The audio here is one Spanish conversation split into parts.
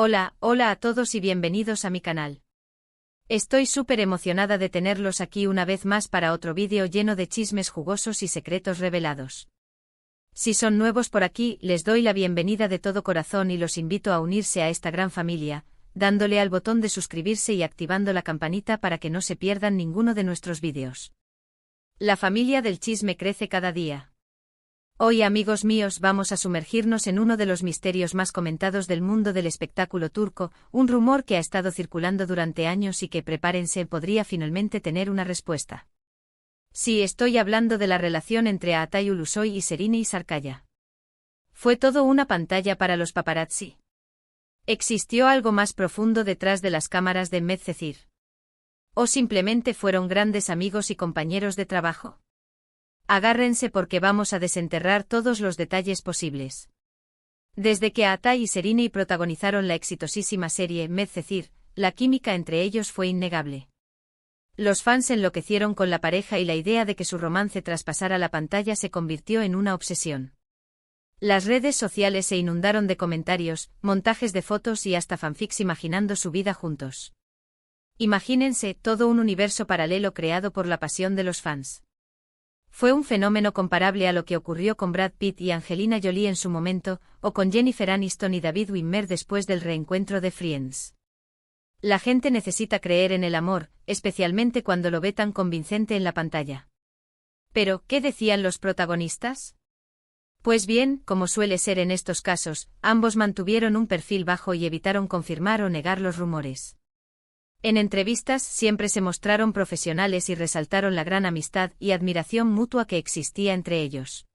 Hola a todos y bienvenidos a mi canal. Estoy súper emocionada de tenerlos aquí una vez más para otro vídeo lleno de chismes jugosos y secretos revelados. Si son nuevos por aquí, les doy la bienvenida de todo corazón y los invito a unirse a esta gran familia, dándole al botón de suscribirse y activando la campanita para que no se pierdan ninguno de nuestros vídeos. La familia del chisme crece cada día. Hoy, amigos míos, vamos a sumergirnos en uno de los misterios más comentados del mundo del espectáculo turco, un rumor que ha estado circulando durante años y que, prepárense, podría finalmente tener una respuesta. Sí, estoy hablando de la relación entre Atay Ulusoy y Serine Sarıkaya. ¿Fue todo una pantalla para los paparazzi? ¿Existió algo más profundo detrás de las cámaras de Medcezir? ¿O simplemente fueron grandes amigos y compañeros de trabajo? Agárrense porque vamos a desenterrar todos los detalles posibles. Desde que Atay y Serine protagonizaron la exitosísima serie Medcezir, la química entre ellos fue innegable. Los fans enloquecieron con la pareja y la idea de que su romance traspasara la pantalla se convirtió en una obsesión. Las redes sociales se inundaron de comentarios, montajes de fotos y hasta fanfics imaginando su vida juntos. Imagínense, todo un universo paralelo creado por la pasión de los fans. Fue un fenómeno comparable a lo que ocurrió con Brad Pitt y Angelina Jolie en su momento, o con Jennifer Aniston y David Wimmer después del reencuentro de Friends. La gente necesita creer en el amor, especialmente cuando lo ve tan convincente en la pantalla. Pero, ¿qué decían los protagonistas? Pues bien, como suele ser en estos casos, ambos mantuvieron un perfil bajo y evitaron confirmar o negar los rumores. En entrevistas siempre se mostraron profesionales y resaltaron la gran amistad y admiración mutua que existía entre ellos.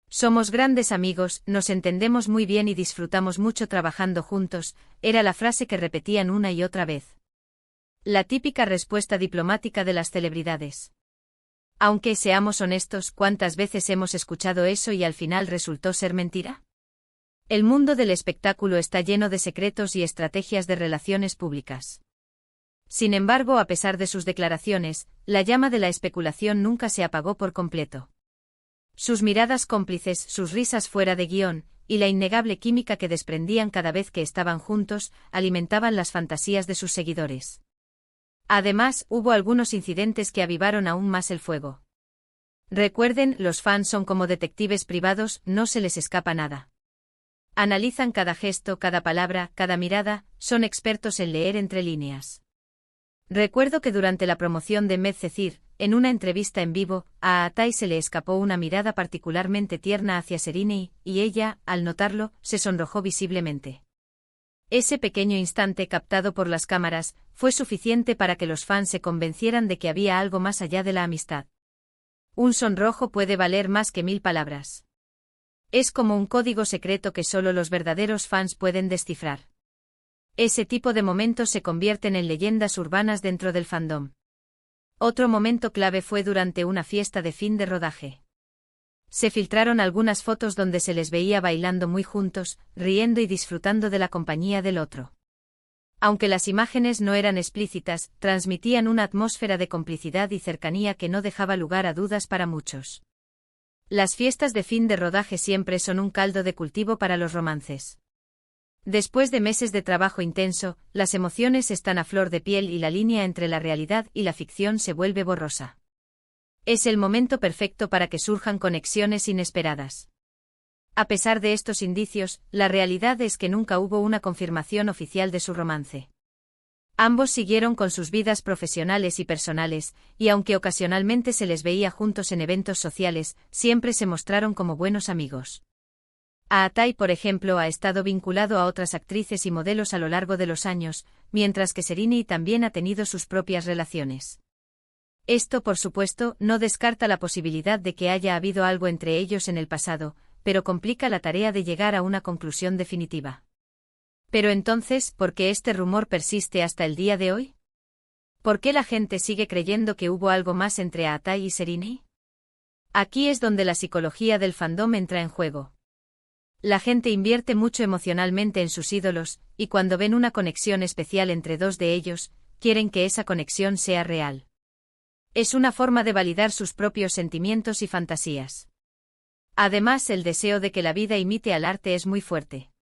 Somos grandes amigos, nos entendemos muy bien y disfrutamos mucho trabajando juntos, era la frase que repetían una y otra vez. La típica respuesta diplomática de las celebridades. Aunque seamos honestos, ¿cuántas veces hemos escuchado eso y al final resultó ser mentira? El mundo del espectáculo está lleno de secretos y estrategias de relaciones públicas. Sin embargo, a pesar de sus declaraciones, la llama de la especulación nunca se apagó por completo. Sus miradas cómplices, sus risas fuera de guión, y la innegable química que desprendían cada vez que estaban juntos, alimentaban las fantasías de sus seguidores. Además, hubo algunos incidentes que avivaron aún más el fuego. Recuerden, los fans son como detectives privados, no se les escapa nada. Analizan cada gesto, cada palabra, cada mirada, son expertos en leer entre líneas. Recuerdo que durante la promoción de Medcezir, en una entrevista en vivo, a Atay se le escapó una mirada particularmente tierna hacia Serine y ella, al notarlo, se sonrojó visiblemente. Ese pequeño instante captado por las cámaras fue suficiente para que los fans se convencieran de que había algo más allá de la amistad. Un sonrojo puede valer más que 1000 palabras. Es como un código secreto que solo los verdaderos fans pueden descifrar. Ese tipo de momentos se convierten en leyendas urbanas dentro del fandom. Otro momento clave fue durante una fiesta de fin de rodaje. Se filtraron algunas fotos donde se les veía bailando muy juntos, riendo y disfrutando de la compañía del otro. Aunque las imágenes no eran explícitas, transmitían una atmósfera de complicidad y cercanía que no dejaba lugar a dudas para muchos. Las fiestas de fin de rodaje siempre son un caldo de cultivo para los romances. Después de meses de trabajo intenso, las emociones están a flor de piel y la línea entre la realidad y la ficción se vuelve borrosa. Es el momento perfecto para que surjan conexiones inesperadas. A pesar de estos indicios, la realidad es que nunca hubo una confirmación oficial de su romance. Ambos siguieron con sus vidas profesionales y personales, y aunque ocasionalmente se les veía juntos en eventos sociales, siempre se mostraron como buenos amigos. Atay, por ejemplo, ha estado vinculado a otras actrices y modelos a lo largo de los años, mientras que Serine también ha tenido sus propias relaciones. Esto, por supuesto, no descarta la posibilidad de que haya habido algo entre ellos en el pasado, pero complica la tarea de llegar a una conclusión definitiva. Pero entonces, ¿por qué este rumor persiste hasta el día de hoy? ¿Por qué la gente sigue creyendo que hubo algo más entre Atay y Serine? Aquí es donde la psicología del fandom entra en juego. La gente invierte mucho emocionalmente en sus ídolos, y cuando ven una conexión especial entre dos de ellos, quieren que esa conexión sea real. Es una forma de validar sus propios sentimientos y fantasías. Además, el deseo de que la vida imite al arte es muy fuerte.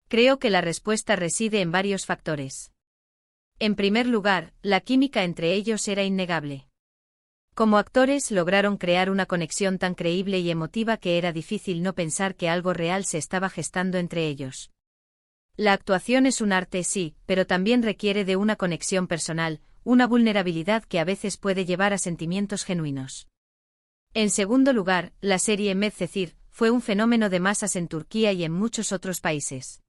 Creo que la respuesta reside en varios factores. En primer lugar, la química entre ellos era innegable. Como actores lograron crear una conexión tan creíble y emotiva que era difícil no pensar que algo real se estaba gestando entre ellos. La actuación es un arte, sí, pero también requiere de una conexión personal, una vulnerabilidad que a veces puede llevar a sentimientos genuinos. En segundo lugar, la serie Medcezir fue un fenómeno de masas en Turquía y en muchos otros países.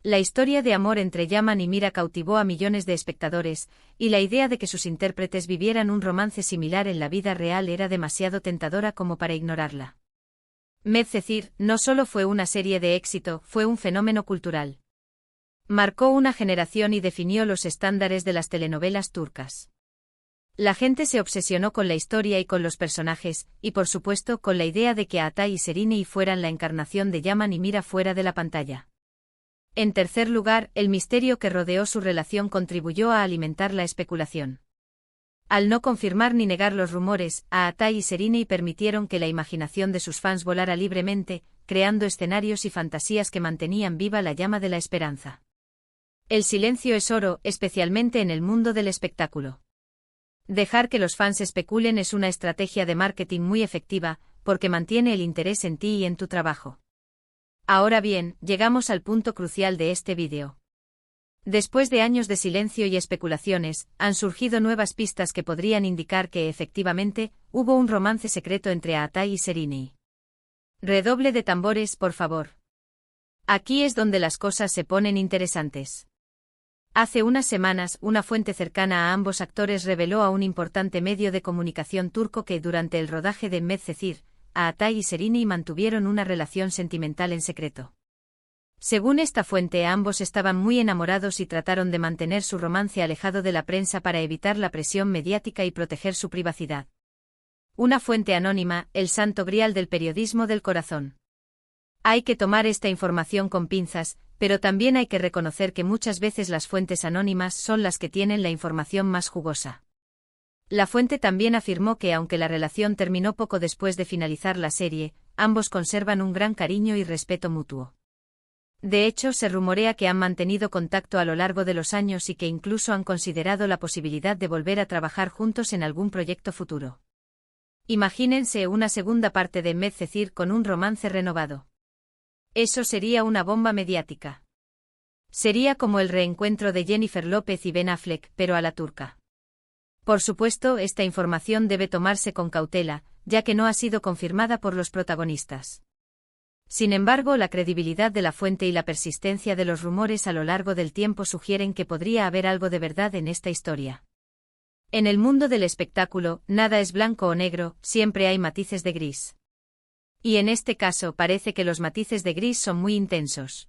La historia de amor entre Yaman y Mira cautivó a millones de espectadores, y la idea de que sus intérpretes vivieran un romance similar en la vida real era demasiado tentadora como para ignorarla. Medcezir no solo fue una serie de éxito, fue un fenómeno cultural. Marcó una generación y definió los estándares de las telenovelas turcas. La gente se obsesionó con la historia y con los personajes, y por supuesto con la idea de que Atay y Serenei fueran la encarnación de Yaman y Mira fuera de la pantalla. En tercer lugar, el misterio que rodeó su relación contribuyó a alimentar la especulación. Al no confirmar ni negar los rumores, Atay y Serenei permitieron que la imaginación de sus fans volara libremente, creando escenarios y fantasías que mantenían viva la llama de la esperanza. El silencio es oro, especialmente en el mundo del espectáculo. Dejar que los fans especulen es una estrategia de marketing muy efectiva, porque mantiene el interés en ti y en tu trabajo. Ahora bien, llegamos al punto crucial de este vídeo. Después de años de silencio y especulaciones, han surgido nuevas pistas que podrían indicar que efectivamente hubo un romance secreto entre Atay y Serenei. Redoble de tambores, por favor. Aquí es donde las cosas se ponen interesantes. Hace unas semanas, una fuente cercana a ambos actores reveló a un importante medio de comunicación turco que durante el rodaje de Medcezir, Atay y Serenei mantuvieron una relación sentimental en secreto. Según esta fuente, ambos estaban muy enamorados y trataron de mantener su romance alejado de la prensa para evitar la presión mediática y proteger su privacidad. Una fuente anónima, el santo grial del periodismo del corazón. Hay que tomar esta información con pinzas, pero también hay que reconocer que muchas veces las fuentes anónimas son las que tienen la información más jugosa. La fuente también afirmó que aunque la relación terminó poco después de finalizar la serie, ambos conservan un gran cariño y respeto mutuo. De hecho, se rumorea que han mantenido contacto a lo largo de los años y que incluso han considerado la posibilidad de volver a trabajar juntos en algún proyecto futuro. Imagínense una segunda parte de Medcezir con un romance renovado. Eso sería una bomba mediática. Sería como el reencuentro de Jennifer López y Ben Affleck, pero a la turca. Por supuesto, esta información debe tomarse con cautela, ya que no ha sido confirmada por los protagonistas. Sin embargo, la credibilidad de la fuente y la persistencia de los rumores a lo largo del tiempo sugieren que podría haber algo de verdad en esta historia. En el mundo del espectáculo, nada es blanco o negro, siempre hay matices de gris. Y en este caso parece que los matices de gris son muy intensos.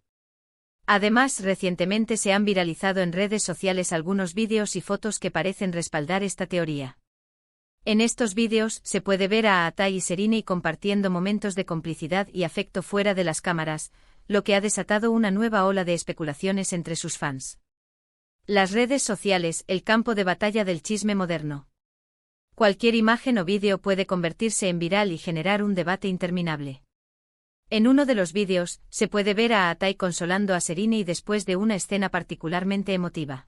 Además, recientemente se han viralizado en redes sociales algunos vídeos y fotos que parecen respaldar esta teoría. En estos vídeos se puede ver a Atay y Serenei compartiendo momentos de complicidad y afecto fuera de las cámaras, lo que ha desatado una nueva ola de especulaciones entre sus fans. Las redes sociales, el campo de batalla del chisme moderno. Cualquier imagen o vídeo puede convertirse en viral y generar un debate interminable. En uno de los vídeos, se puede ver a Atay consolando a Serenei después de una escena particularmente emotiva.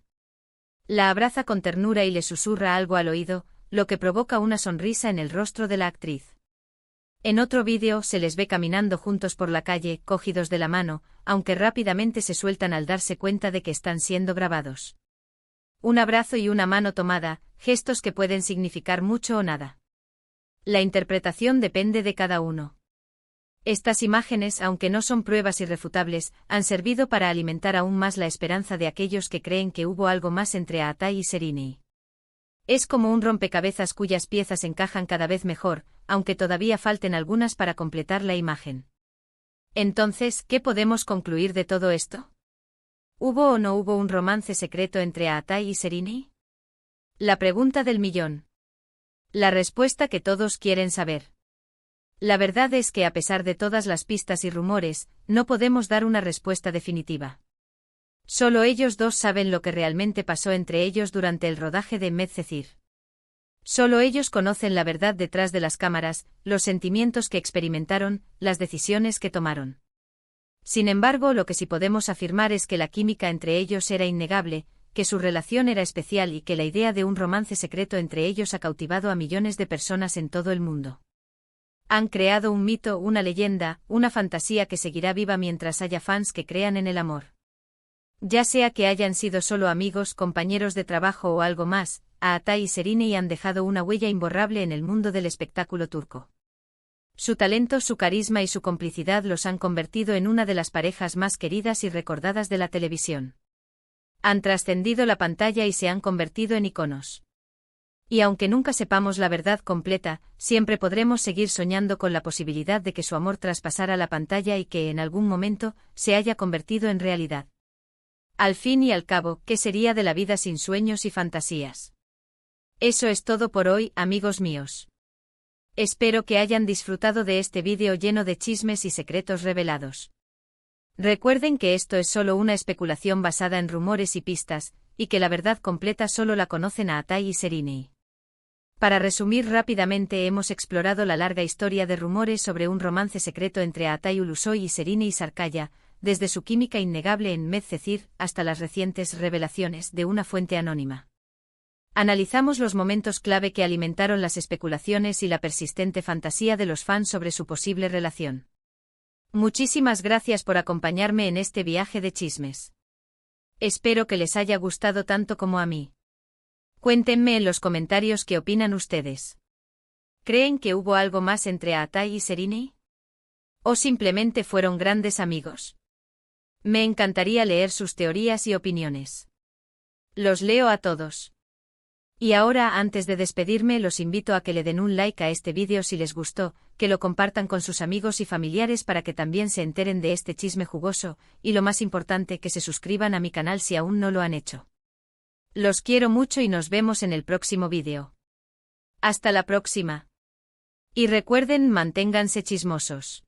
La abraza con ternura y le susurra algo al oído, lo que provoca una sonrisa en el rostro de la actriz. En otro vídeo se les ve caminando juntos por la calle, cogidos de la mano, aunque rápidamente se sueltan al darse cuenta de que están siendo grabados. Un abrazo y una mano tomada, gestos que pueden significar mucho o nada. La interpretación depende de cada uno. Estas imágenes, aunque no son pruebas irrefutables, han servido para alimentar aún más la esperanza de aquellos que creen que hubo algo más entre Atay y Serenei. Es como un rompecabezas cuyas piezas encajan cada vez mejor, aunque todavía falten algunas para completar la imagen. Entonces, ¿qué podemos concluir de todo esto? ¿Hubo o no hubo un romance secreto entre Atay y Serenei? La pregunta del millón. La respuesta que todos quieren saber. La verdad es que a pesar de todas las pistas y rumores, no podemos dar una respuesta definitiva. Solo ellos dos saben lo que realmente pasó entre ellos durante el rodaje de Medcezir. Solo ellos conocen la verdad detrás de las cámaras, los sentimientos que experimentaron, las decisiones que tomaron. Sin embargo, lo que sí podemos afirmar es que la química entre ellos era innegable, que su relación era especial y que la idea de un romance secreto entre ellos ha cautivado a millones de personas en todo el mundo. Han creado un mito, una leyenda, una fantasía que seguirá viva mientras haya fans que crean en el amor. Ya sea que hayan sido solo amigos, compañeros de trabajo o algo más, Atay y Serenay han dejado una huella imborrable en el mundo del espectáculo turco. Su talento, su carisma y su complicidad los han convertido en una de las parejas más queridas y recordadas de la televisión. Han trascendido la pantalla y se han convertido en iconos. Y aunque nunca sepamos la verdad completa, siempre podremos seguir soñando con la posibilidad de que su amor traspasara la pantalla y que en algún momento se haya convertido en realidad. Al fin y al cabo, ¿qué sería de la vida sin sueños y fantasías? Eso es todo por hoy, amigos míos. Espero que hayan disfrutado de este vídeo lleno de chismes y secretos revelados. Recuerden que esto es solo una especulación basada en rumores y pistas, y que la verdad completa solo la conocen Atay y Serenay. Para resumir rápidamente, hemos explorado la larga historia de rumores sobre un romance secreto entre Atay Ulusoy y Serenay Sarkaya, desde su química innegable en Medcezir hasta las recientes revelaciones de una fuente anónima. Analizamos los momentos clave que alimentaron las especulaciones y la persistente fantasía de los fans sobre su posible relación. Muchísimas gracias por acompañarme en este viaje de chismes. Espero que les haya gustado tanto como a mí. Cuéntenme en los comentarios qué opinan ustedes. ¿Creen que hubo algo más entre Atay y Serenay? ¿O simplemente fueron grandes amigos? Me encantaría leer sus teorías y opiniones. Los leo a todos. Y ahora, antes de despedirme, los invito a que le den un like a este vídeo si les gustó, que lo compartan con sus amigos y familiares para que también se enteren de este chisme jugoso, y lo más importante, que se suscriban a mi canal si aún no lo han hecho. Los quiero mucho y nos vemos en el próximo vídeo. Hasta la próxima. Y recuerden, manténganse chismosos.